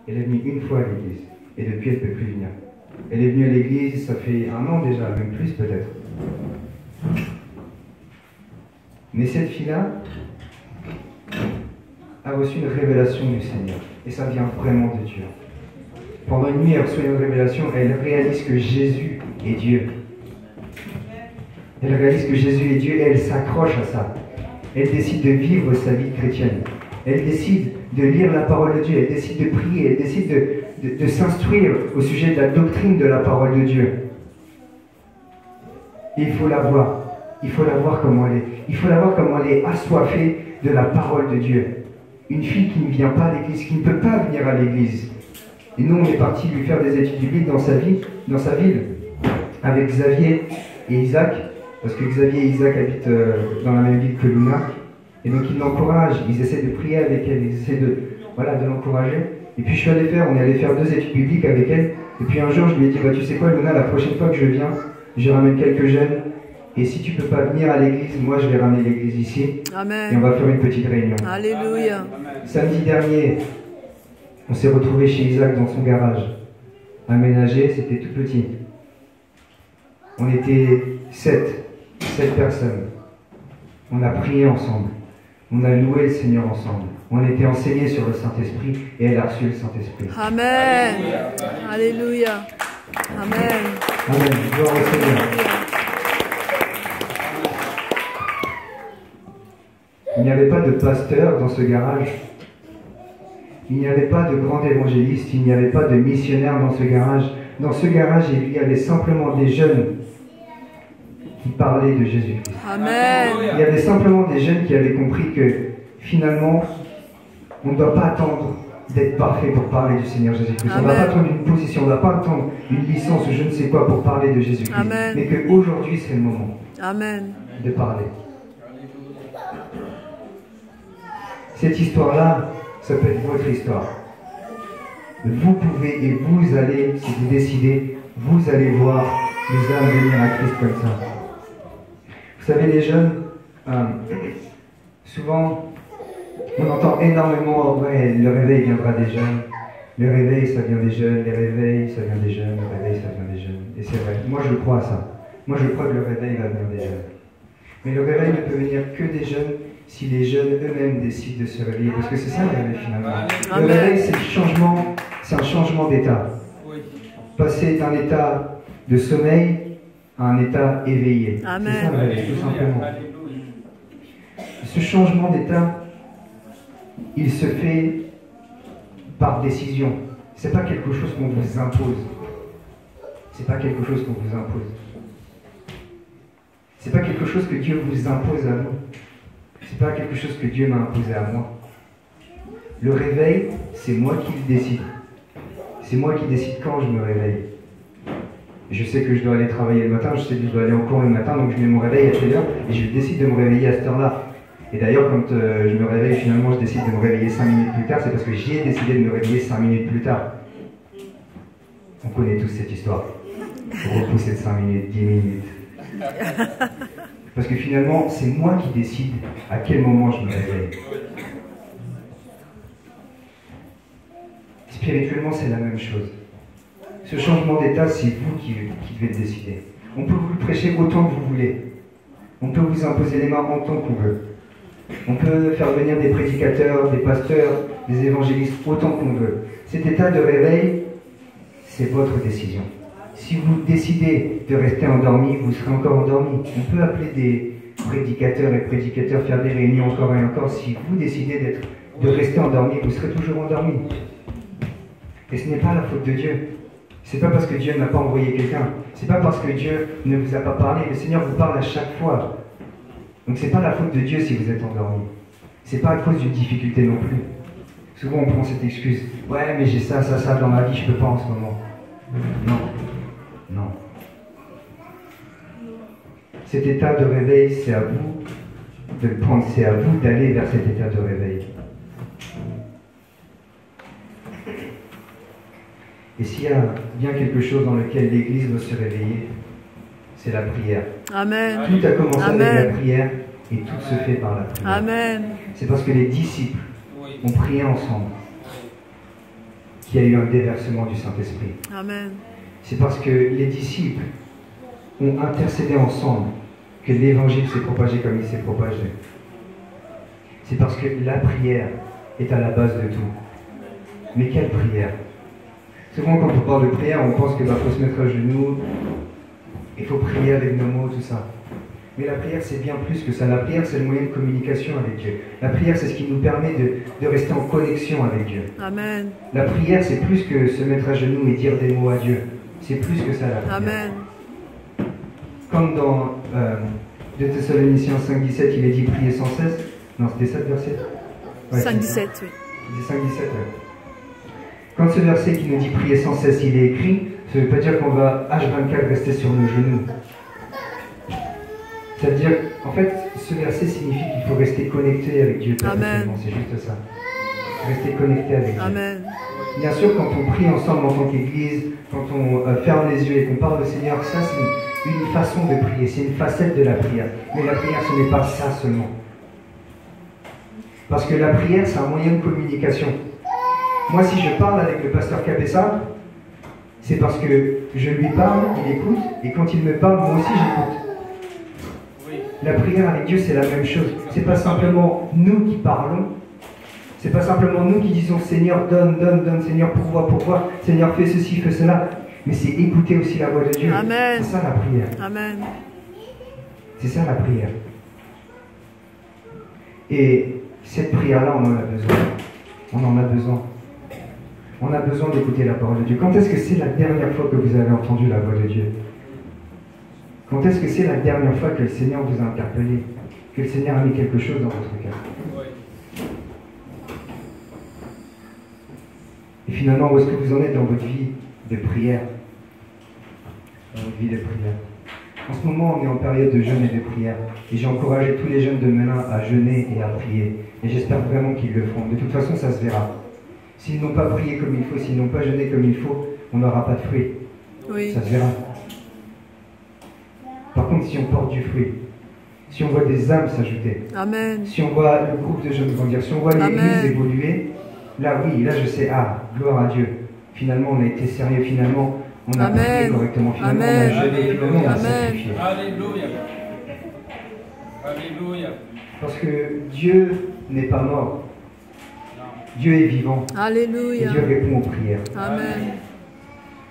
Elle est venue une fois à l'église. Et depuis, elle ne peut plus venir. Elle est venue à l'église, ça fait 1 an déjà, même plus peut-être. Mais cette fille-là a reçu une révélation du Seigneur. Et ça vient vraiment de Dieu. Pendant une nuit, elle reçoit une révélation, elle réalise que Jésus est Dieu. Elle réalise que Jésus est Dieu et elle s'accroche à ça. Elle décide de vivre sa vie chrétienne. Elle décide de lire la parole de Dieu, elle décide de prier, elle décide de s'instruire au sujet de la doctrine de la parole de Dieu. Et il faut la voir. Il faut la voir comment elle est. Il faut la voir comment elle est assoiffée de la parole de Dieu. Une fille qui ne vient pas à l'église, qui ne peut pas venir à l'église. Et nous, on est parti lui faire des études bibliques dans sa ville, avec Xavier et Isaac, parce que Xavier et Isaac habitent dans la même ville que Luna. Et donc ils l'encouragent, ils essaient de prier avec elle, ils essaient de l'encourager. Et puis on est allé faire 2 études bibliques avec elle. Et puis un jour, je lui ai dit, bah, tu sais quoi, Luna, la prochaine fois que je viens, je ramène quelques jeunes. Et si tu ne peux pas venir à l'église, moi je vais ramener l'église ici. Amen. Et on va faire une petite réunion. Alléluia. Samedi dernier, on s'est retrouvés chez Isaac dans son garage. Aménagé, c'était tout petit. On était 7 personnes. On a prié ensemble. On a loué le Seigneur ensemble. On a été enseignés sur le Saint-Esprit et elle a reçu le Saint-Esprit. Amen. Alléluia. Amen. Amen. Gloire au Seigneur. Il n'y avait pas de pasteur dans ce garage. Il n'y avait pas de grand évangéliste. Il n'y avait pas de missionnaire dans ce garage. Dans ce garage, il y avait simplement des jeunes qui parlaient de Jésus-Christ. Amen. Il y avait simplement des jeunes qui avaient compris que finalement, on ne doit pas attendre d'être parfait pour parler du Seigneur Jésus-Christ. On ne doit pas attendre une position, on ne doit pas attendre une licence ou je ne sais quoi pour parler de Jésus-Christ. Mais qu'aujourd'hui, c'est le moment de parler. Cette histoire-là, ça peut être votre histoire. Vous pouvez et vous allez, si vous décidez, vous allez voir les âmes venir à Christ comme ça. Vous savez, les jeunes, souvent, on entend énormément, ouais, le réveil viendra des jeunes. Le réveil, ça vient des jeunes. Les réveils, ça vient des jeunes. Le réveil, ça vient des jeunes. Et c'est vrai. Moi, je crois à ça. Moi, je crois que le réveil va venir des jeunes. Mais le réveil ne peut venir que des jeunes si les jeunes eux-mêmes décident de se réveiller. Parce que c'est ça le réveil finalement. Le réveil, c'est un changement d'état. Passer d'un état de sommeil à un état éveillé. C'est ça le réveil, tout simplement. Ce changement d'état, il se fait par décision. C'est pas quelque chose qu'on vous impose. C'est pas quelque chose qu'on vous impose. C'est pas quelque chose que Dieu vous impose à vous. C'est pas quelque chose que Dieu m'a imposé à moi. Le réveil, c'est moi qui le décide. C'est moi qui décide quand je me réveille. Je sais que je dois aller travailler le matin, je sais que je dois aller en cours le matin, donc je mets mon réveil à telle heure et je décide de me réveiller à cette heure-là. Et d'ailleurs, quand je me réveille, finalement, je décide de me réveiller 5 minutes plus tard, c'est parce que j'ai décidé de me réveiller 5 minutes plus tard. On connaît tous cette histoire. Pour repousser de 5 minutes, 10 minutes. Parce que finalement, c'est moi qui décide à quel moment je me réveille. Spirituellement, c'est la même chose. Ce changement d'état, c'est vous qui devez le décider. On peut vous le prêcher autant que vous voulez. On peut vous imposer les mains autant qu'on veut. On peut faire venir des prédicateurs, des pasteurs, des évangélistes autant qu'on veut. Cet état de réveil, c'est votre décision. Si vous décidez de rester endormi, vous serez encore endormi. On peut appeler des prédicateurs et prédicateurs, faire des réunions encore et encore. Si vous décidez de rester endormi, vous serez toujours endormi. Et ce n'est pas la faute de Dieu. C'est pas parce que Dieu n'a pas envoyé quelqu'un. C'est pas parce que Dieu ne vous a pas parlé. Le Seigneur vous parle à chaque fois. Donc c'est pas la faute de Dieu si vous êtes endormi. C'est pas à cause d'une difficulté non plus. Souvent on prend cette excuse. Ouais, mais j'ai ça dans ma vie, je peux pas en ce moment. Non. Non. Cet état de réveil, c'est à vous de le prendre, c'est à vous d'aller vers cet état de réveil. Et s'il y a bien quelque chose dans lequel l'Église doit se réveiller, c'est la prière. Amen. Tout a commencé avec la prière et tout se fait par la prière. Amen. C'est parce que les disciples ont prié ensemble. qu'il y a eu un déversement du Saint-Esprit. Amen. C'est parce que les disciples ont intercédé ensemble que l'évangile s'est propagé comme il s'est propagé. C'est parce que la prière est à la base de tout. Mais quelle prière? Souvent quand on parle de prière, on pense qu'il faut se mettre à genoux, il faut prier avec nos mots, tout ça. Mais la prière, c'est bien plus que ça. La prière, c'est le moyen de communication avec Dieu. La prière, c'est ce qui nous permet de rester en connexion avec Dieu. Amen. La prière, c'est plus que se mettre à genoux et dire des mots à Dieu. C'est plus que ça, la prière. Amen. Comme dans 2 Thessaloniciens 5,17, il est dit prier sans cesse. Non, c'était ça le verset? Ouais, 5,17, oui. Il dit 5,17, ouais. Quand ce verset qui nous dit prier sans cesse, il est écrit, ça ne veut pas dire qu'on va H24 rester sur nos genoux. Ça veut dire, en fait, ce verset signifie qu'il faut rester connecté avec Dieu. Amen. C'est juste ça. Rester connecté avec Dieu. Amen. Bien sûr, quand on prie ensemble en tant qu'Église, quand on ferme les yeux et qu'on parle au Seigneur, ça c'est une façon de prier, c'est une facette de la prière. Mais la prière, ce n'est pas ça seulement. Parce que la prière, c'est un moyen de communication. Moi, si je parle avec le pasteur Capessa, c'est parce que je lui parle, il écoute, et quand il me parle, moi aussi j'écoute. La prière avec Dieu, c'est la même chose. C'est pas simplement nous qui parlons, c'est pas simplement nous qui disons Seigneur, donne, donne, donne, Seigneur, pourvois, Seigneur, fais ceci, fais cela. Mais c'est écouter aussi la voix de Dieu. Amen. C'est ça la prière. Amen. C'est ça la prière. Et cette prière-là, on en a besoin. On en a besoin. On a besoin d'écouter la parole de Dieu. Quand est-ce que c'est la dernière fois que vous avez entendu la voix de Dieu? Quand est-ce que c'est la dernière fois que le Seigneur vous a interpellé? Que le Seigneur a mis quelque chose dans votre cœur? Et finalement, où est-ce que vous en êtes dans votre vie de prière? Dans votre vie de prière. En ce moment, on est en période de jeûne et de prière. Et j'ai encouragé tous les jeunes de Melun à jeûner et à prier. Et j'espère vraiment qu'ils le feront. De toute façon, ça se verra. S'ils n'ont pas prié comme il faut, s'ils n'ont pas jeûné comme il faut, on n'aura pas de fruits. Oui. Ça se verra. Par contre, si on porte du fruit, si on voit des âmes s'ajouter, Amen. si on voit le groupe de jeunes grandir, si on voit l'église Amen. évoluer, là oui, là je sais, ah, gloire à Dieu. Finalement, on a été sérieux, finalement, on a Amen. prié correctement, finalement, Amen. on a jeûné, finalement, on a Amen. sacrifié. Alléluia. Alléluia. Parce que Dieu n'est pas mort. Dieu est vivant. Et Alléluia. Dieu répond aux prières. Amen.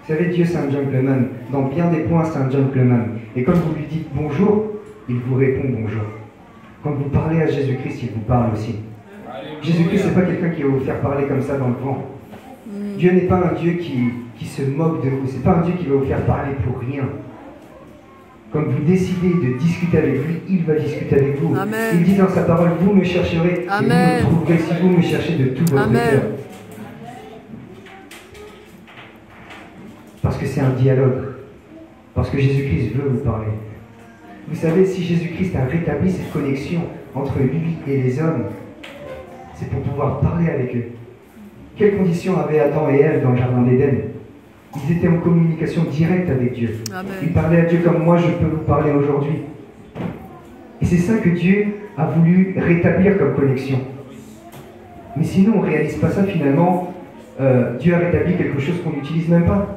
Vous savez, Dieu c'est un gentleman. Dans bien des points, c'est un gentleman. Et quand vous lui dites bonjour, il vous répond bonjour. Quand vous parlez à Jésus-Christ, il vous parle aussi. Jésus-Christ, c'est pas quelqu'un qui va vous faire parler comme ça dans le vent. Dieu n'est pas un Dieu qui se moque de vous. C'est pas un Dieu qui va vous faire parler pour rien. Quand vous décidez de discuter avec lui, il va discuter avec vous. Amen. Il dit dans sa parole, vous me chercherez Amen. et vous me trouverez si vous me cherchez de tout votre Amen. cœur. Parce que c'est un dialogue. Parce que Jésus-Christ veut vous parler. Vous savez, si Jésus-Christ a rétabli cette connexion entre lui et les hommes, c'est pour pouvoir parler avec eux. Quelles conditions avaient Adam et Ève dans le jardin d'Éden? Ils étaient en communication directe avec Dieu. Amen. Ils parlaient à Dieu comme moi je peux vous parler aujourd'hui. Et c'est ça que Dieu a voulu rétablir comme connexion. Mais sinon, on ne réalise pas ça finalement. Dieu a rétabli quelque chose qu'on n'utilise même pas.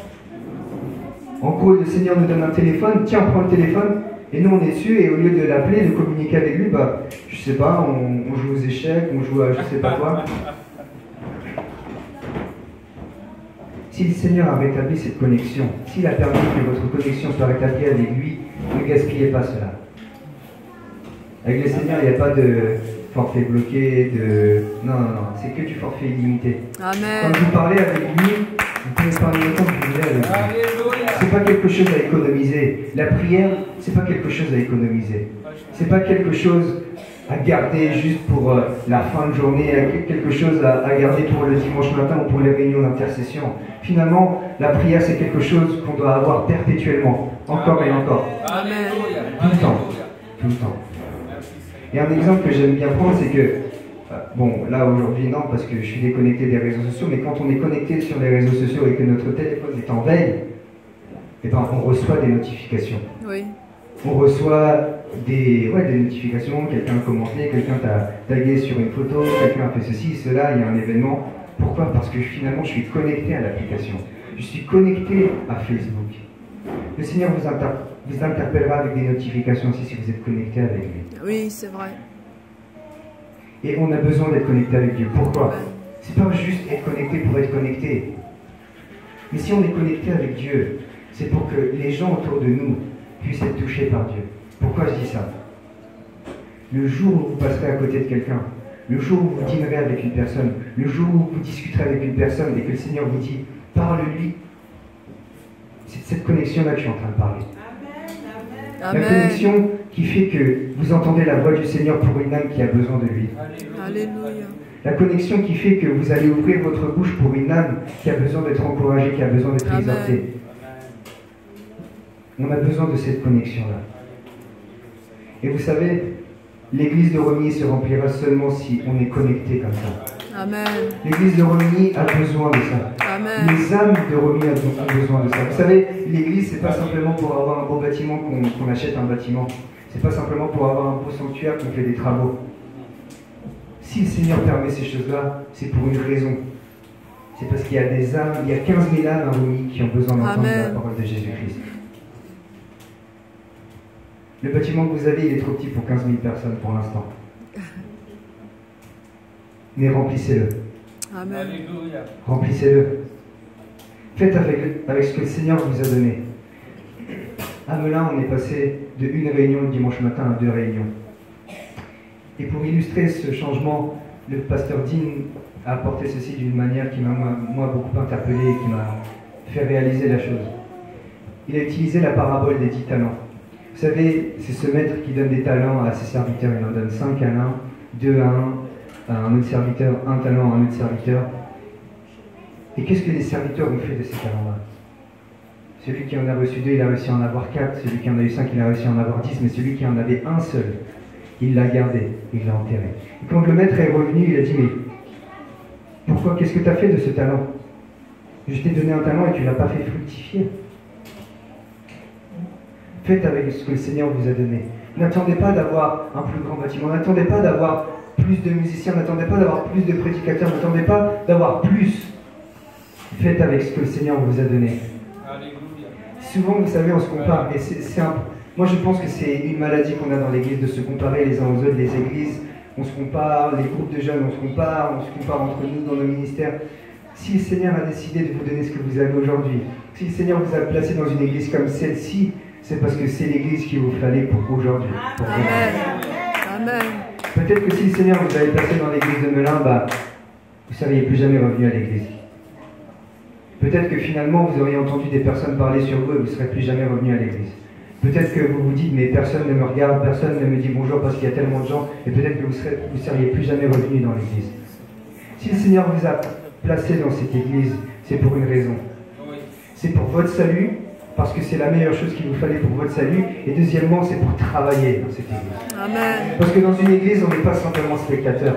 En gros, le Seigneur nous donne un téléphone, tiens, prends le téléphone, et nous on est dessus, et au lieu de l'appeler, de communiquer avec lui, bah, je sais pas, on joue aux échecs, on joue à je sais pas quoi. Si le Seigneur a rétabli cette connexion, s'il a permis que votre connexion soit rétablie avec lui, ne gaspillez pas cela. Avec le Seigneur, il n'y a pas de forfait bloqué, de... Non, non, non, c'est que du forfait illimité. Amen. Quand vous parlez avec lui, vous pouvez parler autant que vous voulez avec lui. Alléluia. C'est pas quelque chose à économiser. La prière, c'est pas quelque chose à économiser. C'est pas quelque chose à garder juste pour la fin de journée, quelque chose à garder pour le dimanche matin ou pour les réunions d'intercession. Finalement, la prière, c'est quelque chose qu'on doit avoir perpétuellement, encore et encore, Alléluia. tout le temps, tout le temps. Et un exemple que j'aime bien prendre, c'est que, bon, là aujourd'hui non, parce que je suis déconnecté des réseaux sociaux, mais quand on est connecté sur les réseaux sociaux et que notre téléphone est en veille, eh ben, on reçoit des notifications. Oui. On reçoit des notifications, quelqu'un a commenté, quelqu'un t'a tagué sur une photo, quelqu'un a fait ceci, cela, il y a un événement. Pourquoi? Parce que finalement, je suis connecté à l'application. Je suis connecté à Facebook. Le Seigneur vous interpellera avec des notifications aussi si vous êtes connecté avec lui. Oui, c'est vrai. Et on a besoin d'être connecté avec Dieu. Pourquoi? Amen. C'est pas juste être connecté pour être connecté. Mais si on est connecté avec Dieu, c'est pour que les gens autour de nous puissent être touchés par Dieu. Pourquoi je dis ça? Le jour où vous passerez à côté de quelqu'un, le jour où vous dînerez avec une personne, le jour où vous discuterez avec une personne et que le Seigneur vous dit « parle-lui », c'est de cette connexion-là que je suis en train de parler. Amen. La connexion qui fait que vous entendez la voix du Seigneur pour une âme qui a besoin de lui. Alléluia. La connexion qui fait que vous allez ouvrir votre bouche pour une âme qui a besoin d'être encouragée, qui a besoin d'être Amen. exhortée. On a besoin de cette connexion-là. Et vous savez, l'église de Romilly se remplira seulement si on est connecté comme ça. Amen. L'église de Romilly a besoin de ça. Amen. Les âmes de Romilly ont besoin de ça. Vous savez, l'église, c'est pas simplement pour avoir un beau bâtiment qu'on achète un bâtiment. C'est pas simplement pour avoir un beau sanctuaire qu'on fait des travaux. Si le Seigneur permet ces choses-là, c'est pour une raison. C'est parce qu'il y a des âmes, il y a 15 000 âmes à Romilly qui ont besoin d'entendre Amen. la parole de Jésus-Christ. Le bâtiment que vous avez, il est trop petit pour 15 000 personnes pour l'instant. Mais remplissez-le. Amen. Remplissez-le. Faites avec ce que le Seigneur vous a donné. À Melun, on est passé de une réunion le dimanche matin à 2 réunions. Et pour illustrer ce changement, le pasteur Dean a apporté ceci d'une manière qui m'a moi beaucoup interpellé et qui m'a fait réaliser la chose. Il a utilisé la parabole des 10 talents. Vous savez, c'est ce maître qui donne des talents à ses serviteurs. Il en donne 5 à l'un, 2 à un autre serviteur, 1 talent à un autre serviteur. Et qu'est-ce que les serviteurs ont fait de ces talents-là? Celui qui en a reçu 2, il a réussi à en avoir 4. Celui qui en a eu 5, il a réussi à en avoir 10. Mais celui qui en avait un seul, il l'a gardé, il l'a enterré. Et quand le maître est revenu, il a dit, mais pourquoi, qu'est-ce que tu as fait de ce talent? Je t'ai donné un talent et tu ne l'as pas fait fructifier. Faites avec ce que le Seigneur vous a donné. N'attendez pas d'avoir un plus grand bâtiment, n'attendez pas d'avoir plus de musiciens, n'attendez pas d'avoir plus de prédicateurs, n'attendez pas d'avoir plus. Faites avec ce que le Seigneur vous a donné. Souvent, vous savez, on se compare. Et moi, je pense que c'est une maladie qu'on a dans l'Église de se comparer les uns aux autres. Les églises, on se compare, les groupes de jeunes, on se compare entre nous dans nos ministères. Si le Seigneur a décidé de vous donner ce que vous avez aujourd'hui, si le Seigneur vous a placé dans une église comme celle-ci, c'est parce que c'est l'église qu'il vous fallait pour aujourd'hui. Amen. Amen. Peut-être que si le Seigneur vous avait placé dans l'église de Melun, vous ne seriez plus jamais revenu à l'église. Peut-être que finalement vous auriez entendu des personnes parler sur vous et vous ne serez plus jamais revenu à l'église. Peut-être que vous vous dites, mais personne ne me regarde, personne ne me dit bonjour parce qu'il y a tellement de gens, et peut-être que vous ne seriez plus jamais revenu dans l'église. Si le Seigneur vous a placé dans cette église, c'est pour une raison. C'est pour votre salut, parce que c'est la meilleure chose qu'il vous fallait pour votre salut, et deuxièmement, c'est pour travailler dans cette église. Amen. Parce que dans une église, on n'est pas simplement spectateur.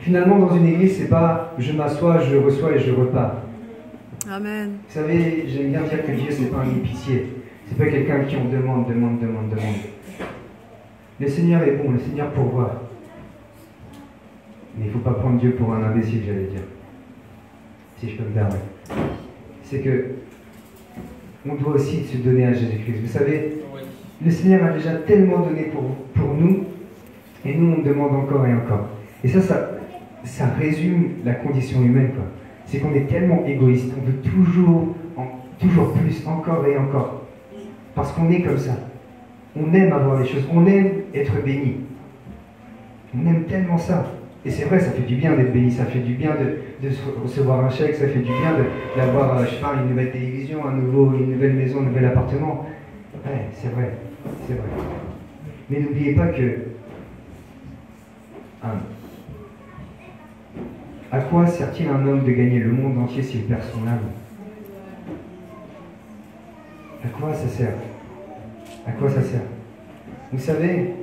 Finalement, dans une église, c'est pas je m'assois, je reçois et je repars. Amen. Vous savez, j'aime bien dire que Dieu, c'est pas un épicier. C'est pas quelqu'un qui en demande. Le Seigneur est bon, le Seigneur pourvoit. Mais il ne faut pas prendre Dieu pour un imbécile, j'allais dire. Si je peux me permettre. C'est que on doit aussi se donner à Jésus-Christ. Vous savez, le Seigneur a déjà tellement donné pour nous, et nous, on demande encore et encore. Et ça résume la condition humaine, quoi. C'est qu'on est tellement égoïste, on veut toujours plus, encore et encore. Parce qu'on est comme ça. On aime avoir les choses, on aime être béni. On aime tellement ça. Et c'est vrai, ça fait du bien d'être béni, ça fait du bien de recevoir un chèque, ça fait du bien d'avoir, je sais pas, une nouvelle télévision, une nouvelle maison, un nouvel appartement. Ouais, c'est vrai. Mais n'oubliez pas que à quoi sert-il un homme de gagner le monde entier s'il perd son âme? À quoi ça sert? À quoi ça sert? Vous savez,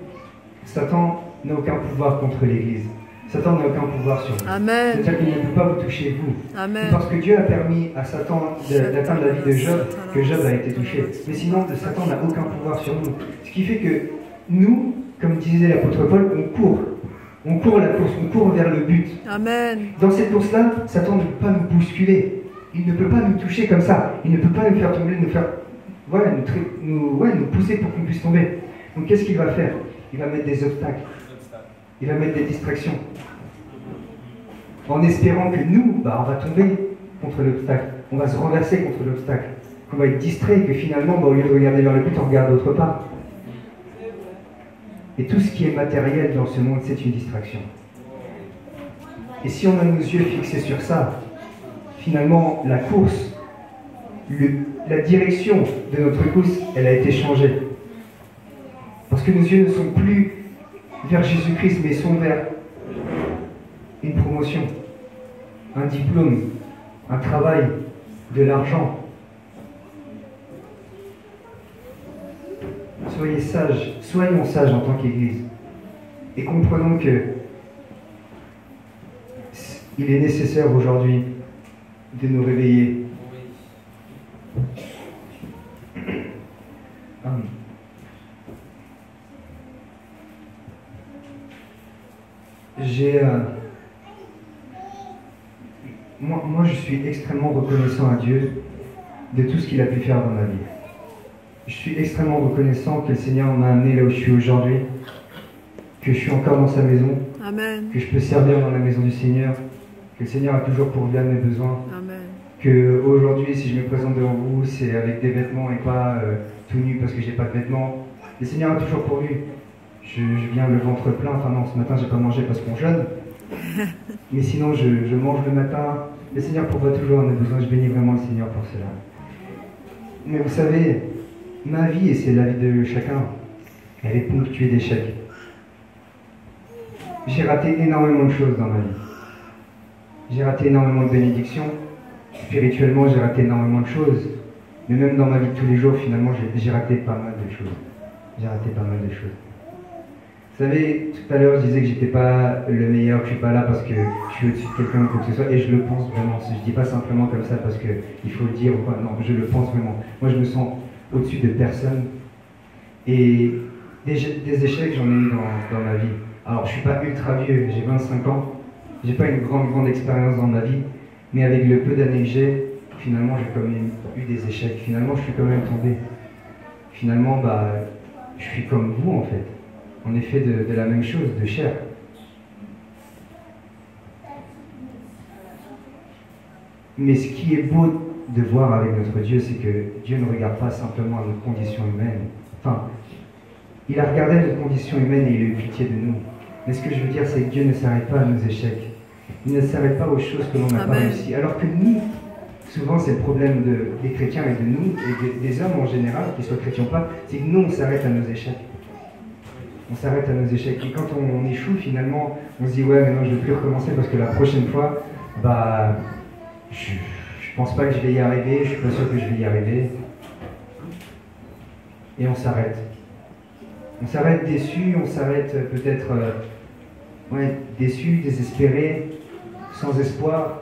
Satan n'a aucun pouvoir contre l'Église. Satan n'a aucun pouvoir sur vous. Amen. C'est-à-dire qu'il ne peut pas vous toucher, vous. Amen. C'est parce que Dieu a permis à Satan d'atteindre la vie de Job que Job a été touché. Mais sinon, Satan n'a aucun pouvoir sur nous. Ce qui fait que nous, comme disait l'apôtre Paul, on court. On court la course, on court vers le but. Amen. Dans cette course-là, Satan ne peut pas nous bousculer. Il ne peut pas nous toucher comme ça. Il ne peut pas nous faire tomber, nous pousser pour qu'on puisse tomber. Donc qu'est-ce qu'il va faire? Il va mettre des obstacles. Il va mettre des distractions. En espérant que nous, on va tomber contre l'obstacle. On va se renverser contre l'obstacle. Qu'on va être distrait et que finalement, au lieu de regarder vers le but, on regarde autre part. Et tout ce qui est matériel dans ce monde, c'est une distraction. Et si on a nos yeux fixés sur ça, finalement, la course, la direction de notre course, elle a été changée. Parce que nos yeux ne sont plus vers Jésus-Christ, mais sont vers une promotion, un diplôme, un travail, de l'argent. Soyez sages, soyons sages en tant qu'Église. Et comprenons que il est nécessaire aujourd'hui de nous réveiller. Moi, je suis extrêmement reconnaissant à Dieu de tout ce qu'il a pu faire dans ma vie. Je suis extrêmement reconnaissant que le Seigneur m'a amené là où je suis aujourd'hui, que je suis encore dans sa maison, Amen. Que je peux servir dans la maison du Seigneur, que le Seigneur a toujours pourvu à mes besoins, Amen. Que aujourd'hui, si je me présente devant vous, c'est avec des vêtements et pas tout nu parce que j'ai pas de vêtements. Le Seigneur a toujours pourvu. Je viens le ventre plein. Enfin non, ce matin j'ai pas mangé parce qu'on jeûne, mais sinon je mange le matin. Le Seigneur pourvoit toujours à mes besoins. Je bénis vraiment le Seigneur pour cela. Mais vous savez, ma vie, et c'est la vie de chacun, elle est ponctuée d'échecs. J'ai raté énormément de choses dans ma vie. J'ai raté énormément de bénédictions. Spirituellement, j'ai raté énormément de choses. Mais même dans ma vie de tous les jours, finalement, j'ai raté pas mal de choses. J'ai raté pas mal de choses. Vous savez, tout à l'heure, je disais que j'étais pas le meilleur, que je suis pas là parce que je suis au-dessus de quelqu'un ou quoi que ce soit, et je le pense vraiment. Je dis pas simplement comme ça parce qu'il faut le dire ou quoi. Non, je le pense vraiment. Moi, je me sens au-dessus de personne. Et des échecs, j'en ai eu dans ma vie. Alors, je suis pas ultra vieux, j'ai 25 ans. J'ai pas une grande expérience dans ma vie, mais avec le peu d'années que j'ai, finalement, j'ai quand même eu des échecs. Finalement, je suis quand même tombé. Finalement, je suis comme vous, en fait. En effet, de la même chose, de chair. Mais ce qui est beau de voir avec notre Dieu, c'est que Dieu ne regarde pas simplement à notre condition humaine. Enfin, il a regardé notre condition humaine et il a eu pitié de nous. Mais ce que je veux dire, c'est que Dieu ne s'arrête pas à nos échecs. Il ne s'arrête pas aux choses que l'on n'a pas réussi. Alors que nous, souvent c'est le problème des chrétiens et de nous, et des hommes en général, qu'ils soient chrétiens ou pas, c'est que nous, on s'arrête à nos échecs. On s'arrête à nos échecs. Et quand on échoue, finalement, on se dit, ouais, mais non, je ne vais plus recommencer parce que la prochaine fois, je pense pas que je vais y arriver, je suis pas sûr que je vais y arriver. Et on s'arrête. On s'arrête déçu, on s'arrête peut-être déçu, désespéré, sans espoir.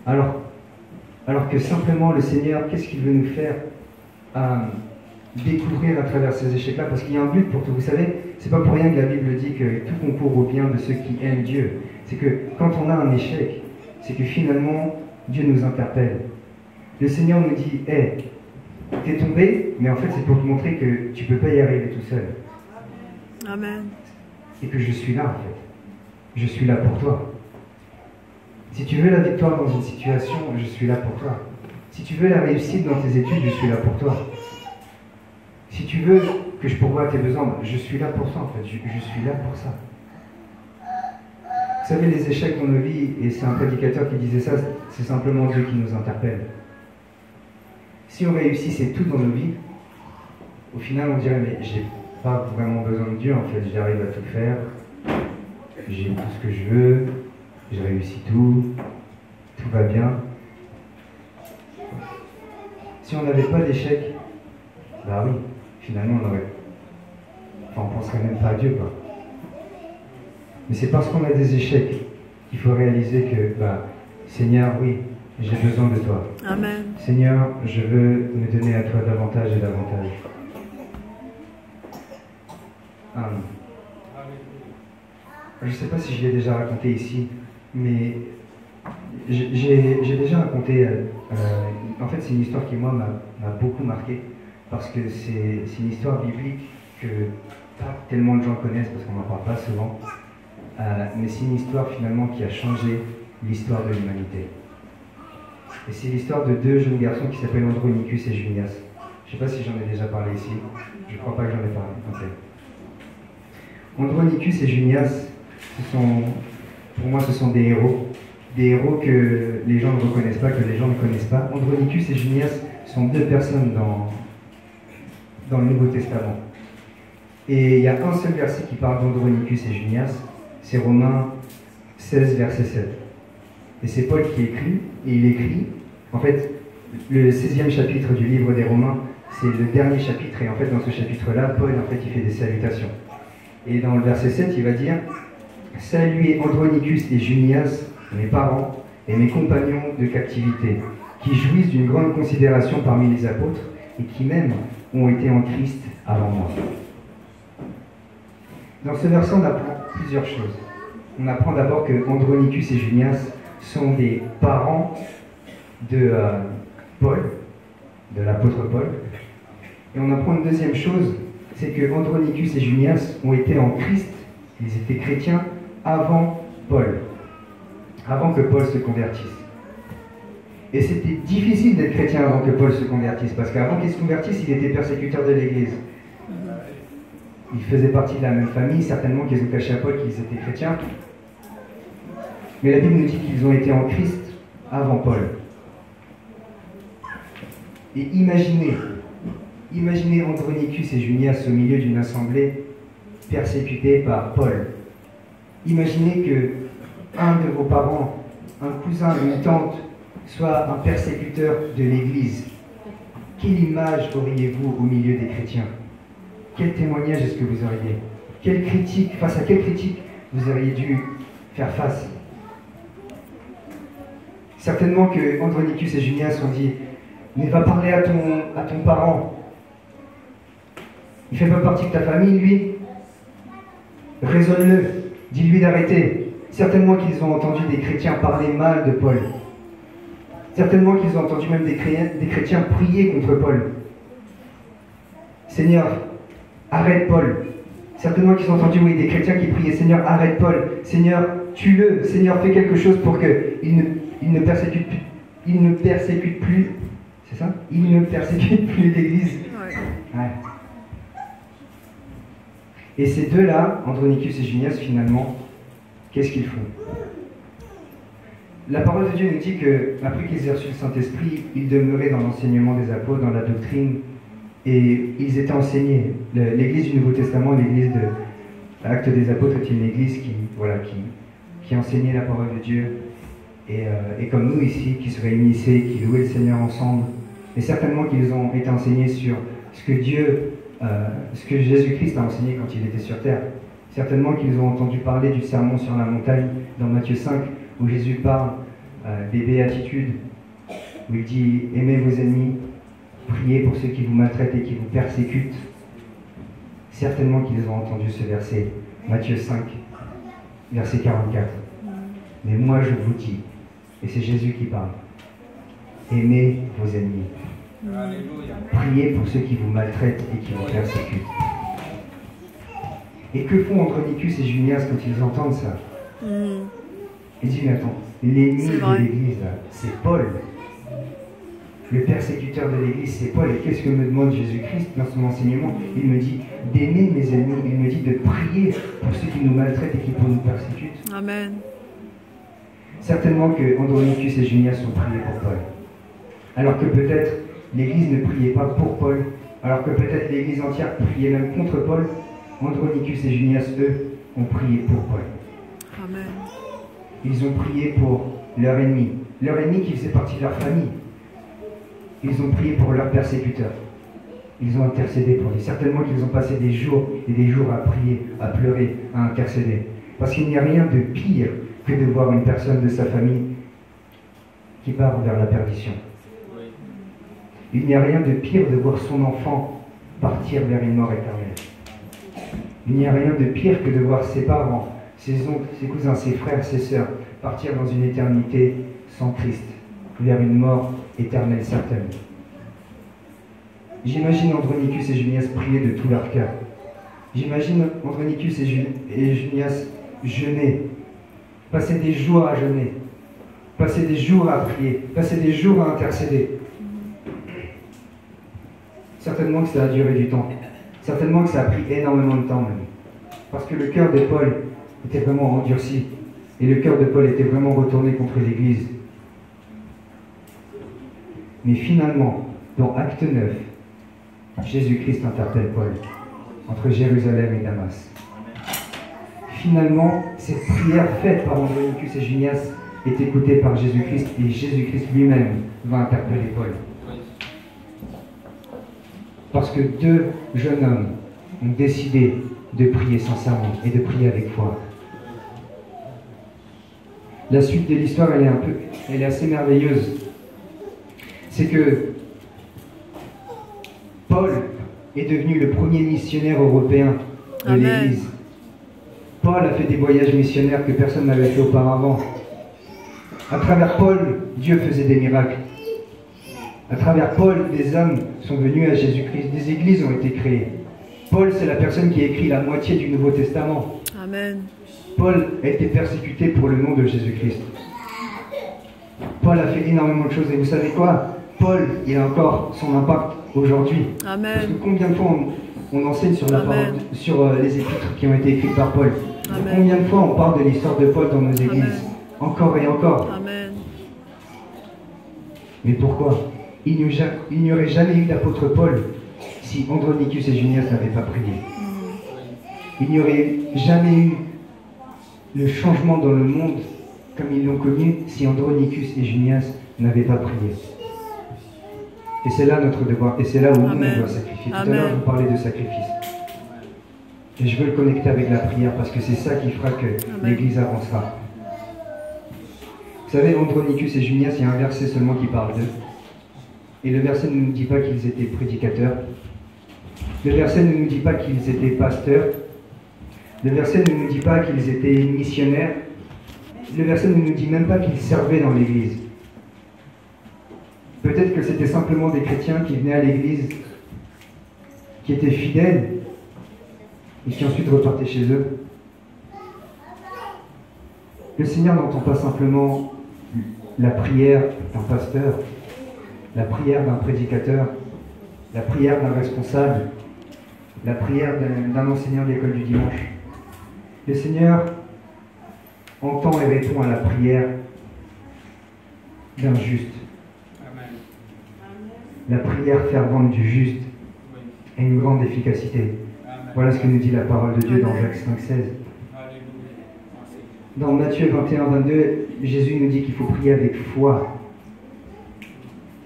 Alors que simplement le Seigneur, qu'est-ce qu'il veut nous faire découvrir à travers ces échecs-là? Parce qu'il y a un but pour tout. Vous savez, c'est pas pour rien que la Bible dit que tout concourt au bien de ceux qui aiment Dieu. C'est que quand on a un échec, c'est que finalement, Dieu nous interpelle. Le Seigneur nous dit, hey, t'es tombé, mais en fait c'est pour te montrer que tu peux pas y arriver tout seul. Amen. Et que je suis là en fait. Je suis là pour toi. Si tu veux la victoire dans une situation, je suis là pour toi. Si tu veux la réussite dans tes études, je suis là pour toi. Si tu veux que je pourvoie tes besoins, je suis là pour ça en fait. Je suis là pour ça. Vous savez, les échecs dans nos vies, et c'est un prédicateur qui disait ça, c'est simplement Dieu qui nous interpelle. Si on réussissait tout dans nos vies, au final on dirait, mais j'ai pas vraiment besoin de Dieu en fait, j'arrive à tout faire, j'ai tout ce que je veux, je réussis tout va bien. Si on n'avait pas d'échec, oui, finalement on penserait même pas à Dieu quoi. Mais c'est parce qu'on a des échecs qu'il faut réaliser que, Seigneur, oui, j'ai besoin de toi. Amen. Seigneur, je veux me donner à toi davantage et davantage. Amen. Je ne sais pas si je l'ai déjà raconté ici, mais j'ai déjà raconté, en fait c'est une histoire qui moi m'a beaucoup marqué, parce que c'est une histoire biblique que pas tellement de gens connaissent, parce qu'on n'en parle pas souvent, mais c'est une histoire finalement qui a changé l'histoire de l'humanité. Et c'est l'histoire de deux jeunes garçons qui s'appellent Andronicus et Junias. Je ne sais pas si j'en ai déjà parlé ici, je ne crois pas que j'en ai parlé. Okay. Andronicus et Junias, pour moi ce sont des héros que les gens ne reconnaissent pas, que les gens ne connaissent pas. Andronicus et Junias sont deux personnes dans le Nouveau Testament. Et il y a un seul verset qui parle d'Andronicus et Junias, c'est Romains 16, verset 7. Et c'est Paul qui écrit, et il écrit, en fait, le 16e chapitre du livre des Romains, c'est le dernier chapitre, et en fait, dans ce chapitre-là, Paul, en fait, il fait des salutations. Et dans le verset 7, il va dire « Saluez Andronicus et Junias, mes parents et mes compagnons de captivité, qui jouissent d'une grande considération parmi les apôtres, et qui même ont été en Christ avant moi. » Dans ce verset, on apprend plusieurs choses. On apprend d'abord que Andronicus et Junias sont des parents de Paul, de l'apôtre Paul. Et on apprend une deuxième chose, c'est que Andronicus et Junias ont été en Christ, ils étaient chrétiens avant Paul, avant que Paul se convertisse. Et c'était difficile d'être chrétien avant que Paul se convertisse, parce qu'avant qu'il se convertisse, il était persécuteur de l'Église. Ils faisaient partie de la même famille, certainement qu'ils ont caché à Paul qu'ils étaient chrétiens. Mais la Bible nous dit qu'ils ont été en Christ avant Paul. Et imaginez Andronicus et Junias au milieu d'une assemblée persécutée par Paul. Imaginez que un de vos parents, un cousin, une tante, soit un persécuteur de l'Église. Quelle image auriez-vous au milieu des chrétiens? Quel témoignage est-ce que vous auriez? Quelle critique, face à quelle critique vous auriez dû faire face? Certainement que Andronicus et Junias ont dit « Mais va parler à ton parent. Il ne fait pas partie de ta famille, lui. Raisonne-le. Dis-lui d'arrêter. » Certainement qu'ils ont entendu des chrétiens parler mal de Paul. Certainement qu'ils ont entendu même des chrétiens prier contre Paul. « Seigneur, arrête Paul. » Certainement qu'ils ont entendu, oui, des chrétiens qui priaient « Seigneur, arrête Paul. Seigneur, tue-le. Seigneur, fais quelque chose pour qu'il ne persécute plus. » C'est ça? Il ne persécute plus l'Église. Ouais. Et ces deux-là, Andronicus et Junias, finalement, qu'est-ce qu'ils font? La parole de Dieu nous dit qu'après qu'ils aient reçu le Saint-Esprit, ils demeuraient dans l'enseignement des apôtres, dans la doctrine, et ils étaient enseignés. L'Église du Nouveau Testament, l'Église de l'Acte des Apôtres, est une Église qui enseignait la parole de Dieu, et comme nous ici, qui se réunissaient, qui louaient le Seigneur ensemble, et certainement qu'ils ont été enseignés sur ce que Jésus-Christ a enseigné quand il était sur terre. Certainement qu'ils ont entendu parler du sermon sur la montagne dans Matthieu 5, où Jésus parle des béatitudes, où il dit « Aimez vos ennemis, priez pour ceux qui vous maltraitent et qui vous persécutent ». Certainement qu'ils ont entendu ce verset, Matthieu 5, verset 44. Mais moi je vous dis, et c'est Jésus qui parle, aimez vos ennemis. Alléluia. Priez pour ceux qui vous maltraitent et qui vous persécutent. Et que font Andronicus et Junias quand ils entendent ça? Ils disent, mais attends, l'ennemi de l'Église, c'est Paul. Le persécuteur de l'Église, c'est Paul. Et qu'est-ce que me demande Jésus-Christ dans son enseignement? Il me dit d'aimer mes ennemis. Il me dit de prier pour ceux qui nous maltraitent et qui nous persécutent. Amen. Certainement que Andronicus et Junias ont prié pour Paul. Alors que peut-être l'Église ne priait pas pour Paul. Alors que peut-être l'Église entière priait même contre Paul. Andronicus et Junias, eux, ont prié pour Paul. Amen. Ils ont prié pour leur ennemi qui faisait partie de leur famille. Ils ont prié pour leurs persécuteurs. Ils ont intercédé pour lui. Certainement qu'ils ont passé des jours et des jours à prier, à pleurer, à intercéder. Parce qu'il n'y a rien de pire que de voir une personne de sa famille qui part vers la perdition. Il n'y a rien de pire de voir son enfant partir vers une mort éternelle. Il n'y a rien de pire que de voir ses parents, ses oncles, ses cousins, ses frères, ses sœurs partirent dans une éternité sans Christ, vers une mort éternelle certaine. J'imagine Andronicus et Junias prier de tout leur cœur. J'imagine Andronicus et Junias jeûner, passer des jours à jeûner, passer des jours à prier, passer des jours à intercéder. Certainement que ça a duré du temps. Certainement que ça a pris énormément de temps même. Parce que le cœur de Paul était vraiment endurci. Et le cœur de Paul était vraiment retourné contre l'Église. Mais finalement, dans Acte 9, Jésus-Christ interpelle Paul entre Jérusalem et Damas. Finalement, cette prière faite par Andronicus et Junias est écoutée par Jésus-Christ et Jésus-Christ lui-même va interpeller Paul. Parce que deux jeunes hommes ont décidé de prier sincèrement et de prier avec foi. La suite de l'histoire, elle est assez merveilleuse. C'est que Paul est devenu le premier missionnaire européen de l'Église. Paul a fait des voyages missionnaires que personne n'avait fait auparavant. À travers Paul, Dieu faisait des miracles. À travers Paul, des hommes sont venus à Jésus-Christ. Des églises ont été créées. Paul, c'est la personne qui a écrit la moitié du Nouveau Testament. Amen. Paul a été persécuté pour le nom de Jésus-Christ. Paul a fait énormément de choses. Et vous savez quoi? Paul, il a encore son impact aujourd'hui. Amen. Parce que combien de fois on enseigne sur, la parole, sur les épîtres qui ont été écrites par Paul? Amen. Combien de fois on parle de l'histoire de Paul dans nos églises? Amen. Encore et encore. Amen. Mais pourquoi? Il n'y aurait jamais eu d'apôtre Paul si Andronicus et Junias n'avaient pas prié. Il n'y aurait jamais eu le changement dans le monde comme ils l'ont connu si Andronicus et Junias n'avaient pas prié. Et c'est là notre devoir, et c'est là où nous on doit sacrifier. Tout à l'heure, vous parlez de sacrifice. Et je veux le connecter avec la prière parce que c'est ça qui fera que l'Église avancera. Vous savez, Andronicus et Junias, il y a un verset seulement qui parle d'eux. Et le verset ne nous dit pas qu'ils étaient prédicateurs. Le verset ne nous dit pas qu'ils étaient pasteurs. Le verset ne nous dit pas qu'ils étaient missionnaires. Le verset ne nous dit même pas qu'ils servaient dans l'Église. Peut-être que c'était simplement des chrétiens qui venaient à l'Église, qui étaient fidèles, et qui ensuite repartaient chez eux. Le Seigneur n'entend pas simplement la prière d'un pasteur, la prière d'un prédicateur, la prière d'un responsable, la prière d'un enseignant de l'école du dimanche. Le Seigneur entend et répond à la prière d'un juste. La prière fervente du juste a une grande efficacité. Voilà ce que nous dit la parole de Dieu dans Jacques 5,16. Dans Matthieu 21-22, Jésus nous dit qu'il faut prier avec foi.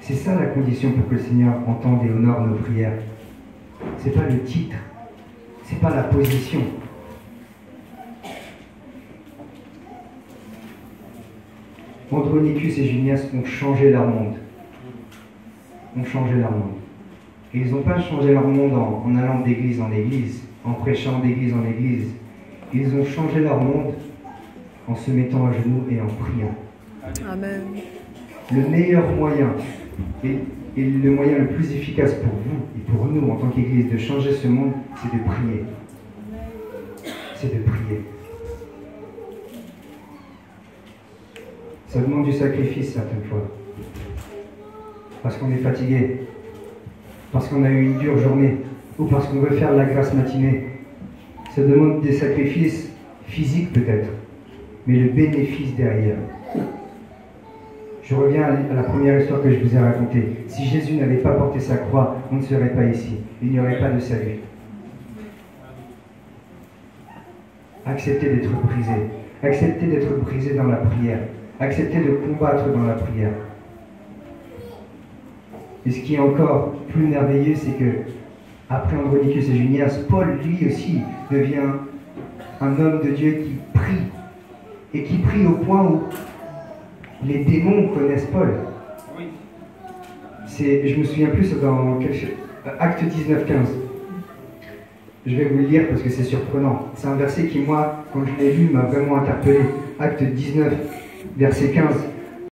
C'est ça la condition pour que le Seigneur entende et honore nos prières. Ce n'est pas le titre, ce n'est pas la position. Andronicus et Junias ont changé leur monde. Ont changé leur monde. Et ils n'ont pas changé leur monde en allant d'église en église, en prêchant d'église en église. Ils ont changé leur monde en se mettant à genoux et en priant. Amen. Le meilleur moyen et le moyen le plus efficace pour vous et pour nous en tant qu'Église de changer ce monde, c'est de prier. C'est de prier. Ça demande du sacrifice certaines fois. Parce qu'on est fatigué, parce qu'on a eu une dure journée, ou parce qu'on veut faire la grasse matinée. Ça demande des sacrifices physiques peut-être, mais le bénéfice derrière. Je reviens à la première histoire que je vous ai racontée. Si Jésus n'avait pas porté sa croix, on ne serait pas ici. Il n'y aurait pas de salut. Acceptez d'être brisé. Acceptez d'être brisé dans la prière. Acceptez de combattre dans la prière. Et ce qui est encore plus merveilleux, c'est que après Andronicus et Junias, Paul, lui aussi, devient un homme de Dieu qui prie. Et qui prie au point où les démons connaissent Paul. Je me souviens plus, c'est dans Acte 19-15. Je vais vous le lire parce que c'est surprenant. C'est un verset qui, moi, quand je l'ai lu, m'a vraiment interpellé. Acte 19, verset 15.